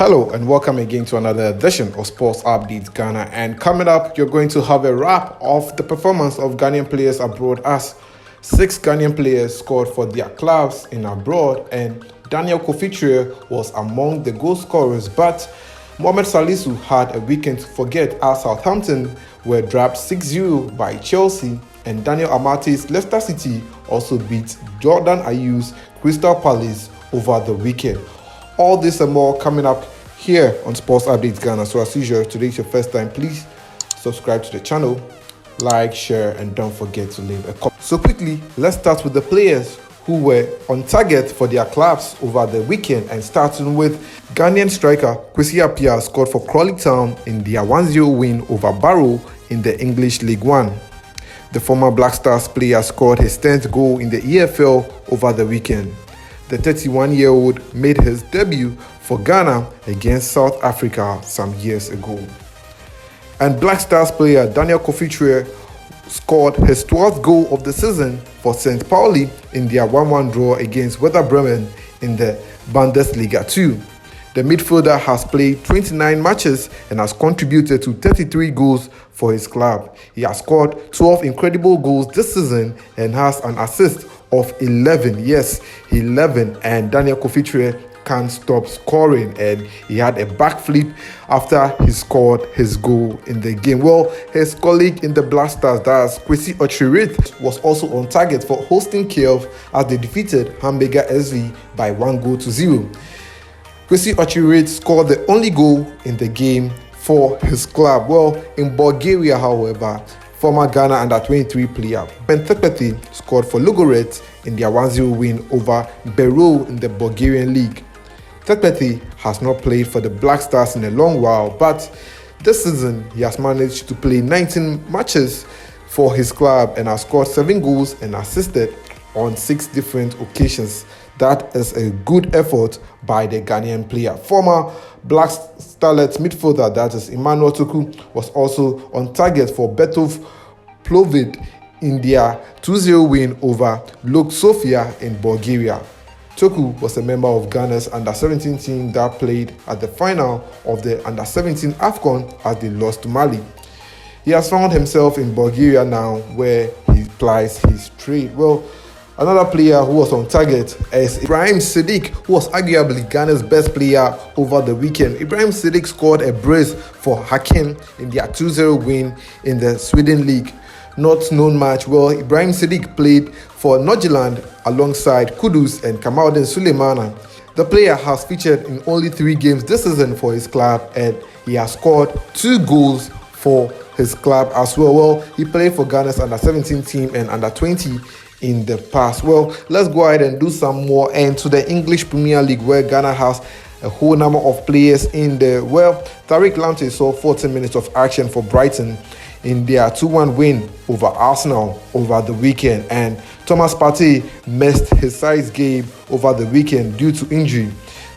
Hello and welcome again to another edition of Sports Updates Ghana. And coming up, you're going to have a wrap of the performance of Ghanaian players abroad as 6 Ghanaian players scored for their clubs in abroad, and Daniel Kofi-Kyereh was among the goal scorers. But Mohamed Salisu had a weekend to forget as Southampton were dropped 6-0 by Chelsea, and Daniel Amate's Leicester City also beat Jordan Ayew's Crystal Palace over the weekend. All this and more coming up here on Sports Updates Ghana. So as usual, today is your first time, please subscribe to the channel, like, share, and don't forget to leave a comment. So quickly, let's start with the players who were on target for their clubs over the weekend, and starting with Ghanaian striker Kofi-Kyereh scored for Crawley Town in their 1-0 win over Barrow in the English League One. The former Black Stars player scored his 10th goal in the EFL over the weekend. The 31-year-old made his debut for Ghana against South Africa some years ago. And Black Stars player Daniel Kofi-Kyereh scored his 12th goal of the season for St. Pauli in their 1-1 draw against Werder Bremen in the Bundesliga 2. The midfielder has played 29 matches and has contributed to 33 goals for his club. He has scored 12 incredible goals this season and has an assist of 11. Yes, 11. And Daniel Kofi-Kyereh can't stop scoring, and he had a backflip after he scored his goal in the game. Well, his colleague in the Black Stars, that's Kofi-Kyereh, was also on target for hosting Kiev as they defeated Hamburger SV by 1-0. Kofi-Kyereh scored the only goal in the game for his club. Well, in Bulgaria, however, former Ghana under-23 player Ben Tekpeti scored for Ludogorets in their 1-0 win over Beroe in the Bulgarian league. Tekpeti has not played for the Black Stars in a long while, but this season he has managed to play 19 matches for his club and has scored 7 goals and assisted on 6 different occasions. That is a good effort by the Ghanaian player. Former Black Starlets midfielder, that is Emmanuel Toku, was also on target for Betov Plovdiv in their 2-0 win over Lok Sofia in Bulgaria. Toku was a member of Ghana's under-17 team that played at the final of the under-17 AFCON as they lost to Mali. He has found himself in Bulgaria now, where he plies his trade. Well, another player who was on target is Ibrahim Siddiq, who was arguably Ghana's best player over the weekend. Ibrahim Siddiq scored a brace for Hakim in their 2-0 win in the Sweden League. Not known match. Well, Ibrahim Siddiq played for Nordirland alongside Kudus and Kamaldeen Sulemana. The player has featured in only 3 games this season for his club, and he has scored 2 goals for his club as well. Well, he played for Ghana's under-17 team and under-20 in the past. Well, let's go ahead and do some more and to the English Premier League, where Ghana has a whole number of players in there. Well, Tariq Lamptey saw 40 minutes of action for Brighton in their 2-1 win over Arsenal over the weekend, and Thomas Partey missed his side's game over the weekend due to injury.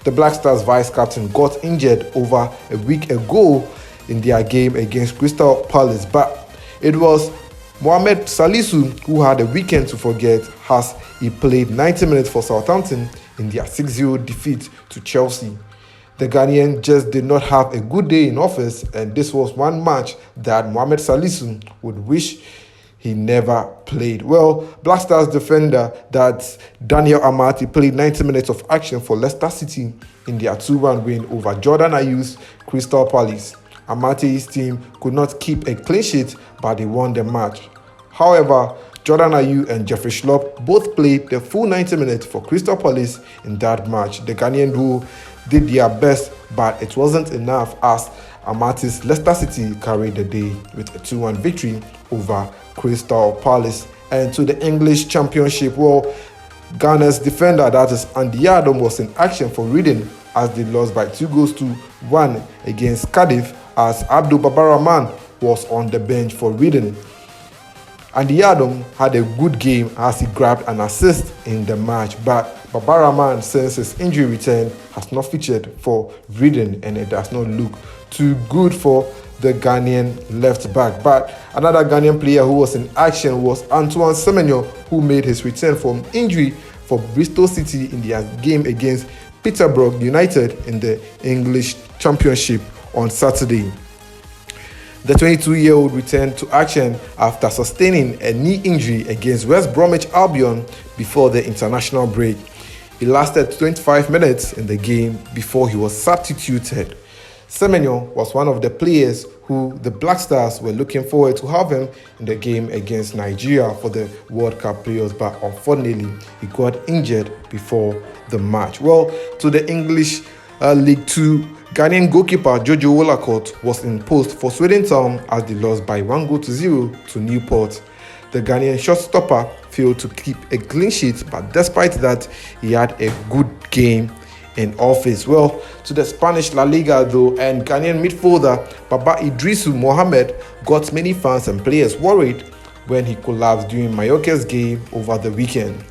The Black Stars vice-captain got injured over a week ago in their game against Crystal Palace, but it was Mohamed Salisu who had a weekend to forget as he played 90 minutes for Southampton in their 6-0 defeat to Chelsea. The Ghanaian just did not have a good day in office, and this was one match that Mohamed Salisu would wish he never played. Well, Black Stars defender that Daniel Amate played 90 minutes of action for Leicester City in their 2-1 win over Jordan Ayew's Crystal Palace. Amate's team could not keep a clean sheet, but they won the match. However, Jordan Ayew and Jeffrey Schlupp both played the full 90 minutes for Crystal Palace in that match. The Ghanaian duo did their best, but it wasn't enough as Amate's Leicester City carried the day with a 2-1 victory over Crystal Palace. And to the English Championship, well, Ghana's defender, that is Andy Adam, was in action for Reading as they lost by 2-1 against Cardiff, as Abdul Babaraman was on the bench for Reading. Andy Adam had a good game as he grabbed an assist in the match, but Babaraman, since his injury return, has not featured for Reading, and it does not look too good for the Ghanaian left back. But another Ghanaian player who was in action was Antoine Semenyo, who made his return from injury for Bristol City in their game against Peterborough United in the English Championship on Saturday. The 22-year-old returned to action after sustaining a knee injury against West Bromwich Albion before the international break. He lasted 25 minutes in the game before he was substituted. Semenyo was one of the players who the Black Stars were looking forward to having in the game against Nigeria for the World Cup playoffs, but unfortunately he got injured before the match. Well, to the English League 2, Ghanaian goalkeeper Jojo Wolacott was in post for Swindon Town as they lost by 1-0 to Newport. The Ghanaian shotstopper failed to keep a clean sheet, but despite that, he had a good game in office. Well, to the Spanish La Liga though, and Ghanaian midfielder Baba Idrisu Mohamed got many fans and players worried when he collapsed during Mallorca's game over the weekend.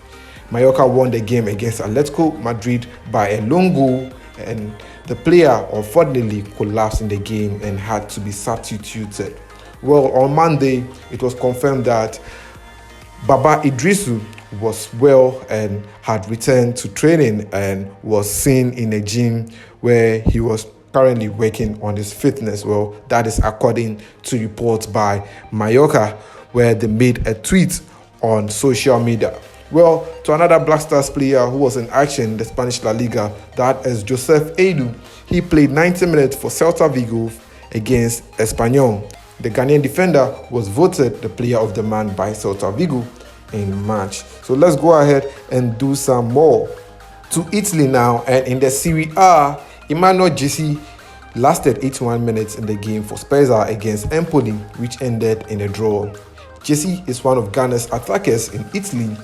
Mallorca won the game against Atletico Madrid by a lone goal, and the player unfortunately collapsed in the game and had to be substituted. Well, on Monday, it was confirmed that Baba Idrisu was well and had returned to training and was seen in a gym where he was currently working on his fitness. Well, that is according to reports by Mallorca, where they made a tweet on social media. Well, to another Black Stars player who was in action in the Spanish La Liga, that is Joseph Edu. He played 90 minutes for Celta Vigo against Espanyol. The Ghanaian defender was voted the player of the month by Celta Vigo in March. So let's go ahead and do some more. To Italy now, and in the Serie A, Emmanuel Jesse lasted 81 minutes in the game for Spezia against Empoli, which ended in a draw. Jesse is one of Ghana's attackers in Italy,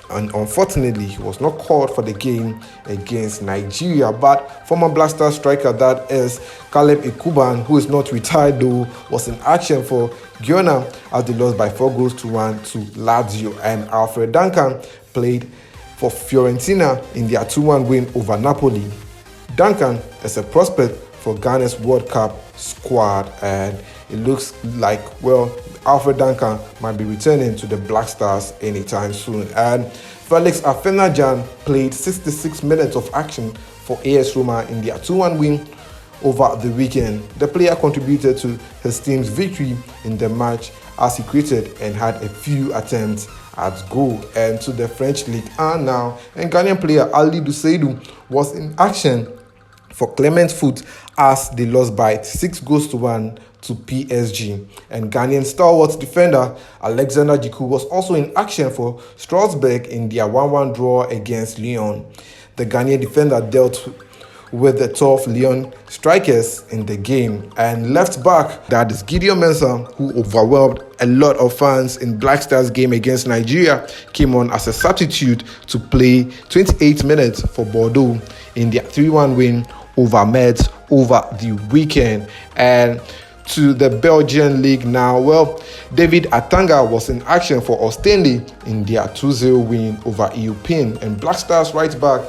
and unfortunately he was not called for the game against Nigeria, but former Black Star striker, that is Caleb Ikuban, who is not retired though, was in action for Guyana as they lost by 4-1 to Lazio, and Alfred Duncan played for Fiorentina in their 2-1 win over Napoli. Duncan is a prospect for Ghana's World Cup squad, and it looks like, well, Alfred Duncan might be returning to the Black Stars anytime soon. And Felix Afenajan played 66 minutes of action for AS Roma in their 2-1 win over the weekend. The player contributed to his team's victory in the match as he created and had a few attempts at goal. And to the French League and now, and Ghanaian player Ali Duseidu was in action for Clement Foot as they lost by 6-1 to PSG. And Ghanaian stalwart defender Alexander Jiku was also in action for Strasbourg in their 1-1 draw against Lyon. The Ghanaian defender dealt with the tough Lyon strikers in the game, and left back, that is Gideon Mensah, who overwhelmed a lot of fans in Black Stars game against Nigeria, came on as a substitute to play 28 minutes for Bordeaux in their 3-1 win over Metz over the weekend. And to the Belgian league now, well, David Atanga was in action for Ostende in their 2-0 win over EUPIN, and Black Stars right back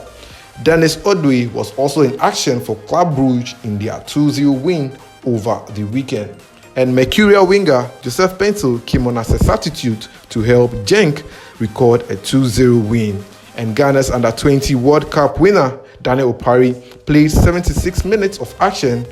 Dennis Odoi was also in action for Club Brugge in their 2-0 win over the weekend. And Mercurial winger Joseph Pencil came on as a substitute to help Genk record a 2-0 win. And Ghana's Under-20 World Cup winner Daniel Opari played 76 minutes of action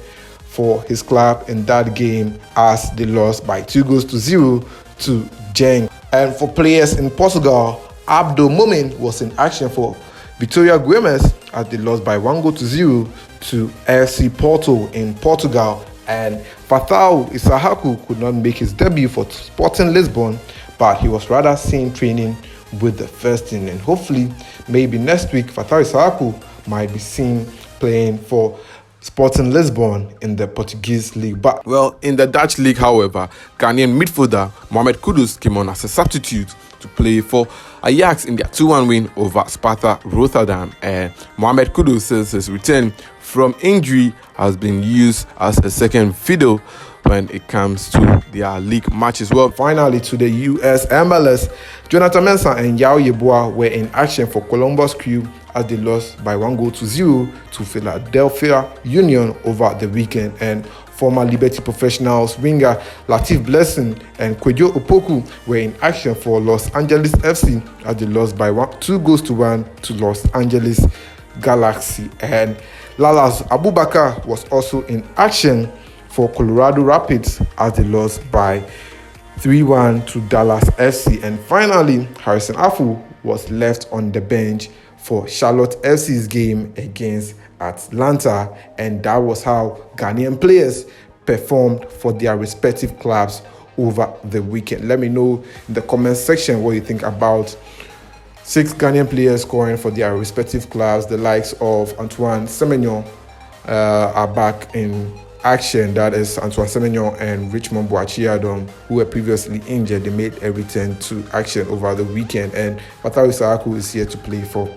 for his club in that game as they lost by 2-0 to Genk. And for players in Portugal, Abdo Mumin was in action for Vitória Guimarães as they lost by 1-0 to FC Porto in Portugal. And Fatal Isahaku could not make his debut for Sporting Lisbon, but he was rather seen training with the first team. And hopefully, maybe next week, Fatal Isahaku might be seen playing for Sporting Lisbon in the Portuguese league. But well, in the Dutch league, however, Ghanaian midfielder Mohamed Kudus came on as a substitute to play for Ajax in their 2-1 win over Sparta Rotterdam. And Mohamed Kudus says his return from injury has been used as a second fiddle when it comes to their league matches. Well, finally to the US MLS, Jonathan Mensah and Yao Yeboah were in action for Columbus Crew as they lost by 1-0 to Philadelphia Union over the weekend. And former Liberty Professionals winger Latif Blessing and Kwejo Opoku were in action for Los Angeles FC as they lost by 2-1 to Los Angeles Galaxy. And Lalas Abubakar was also in action for Colorado Rapids as they lost by 3-1 to Dallas FC. And finally, Harrison Afu was left on the bench for Charlotte FC's game against Atlanta. And that was how Ghanaian players performed for their respective clubs over the weekend. Let me know in the comment section what you think about 6 Ghanaian players scoring for their respective clubs. The likes of Antoine Semenyo are back in action. That is Antoine Semenyo and Richmond Boachiadom, who were previously injured. They made a return to action over the weekend. And Wataru Saaku is here to play for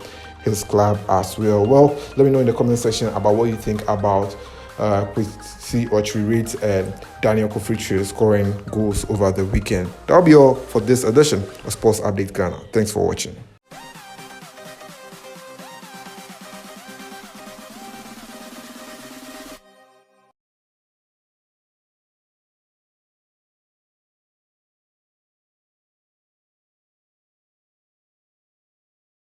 his club as well. Well, let me know in the comment section about what you think about Kwesi Ochiri and Daniel Kofi-Kyereh scoring goals over the weekend. That'll be all for this edition of Sports Update Ghana. Thanks for watching.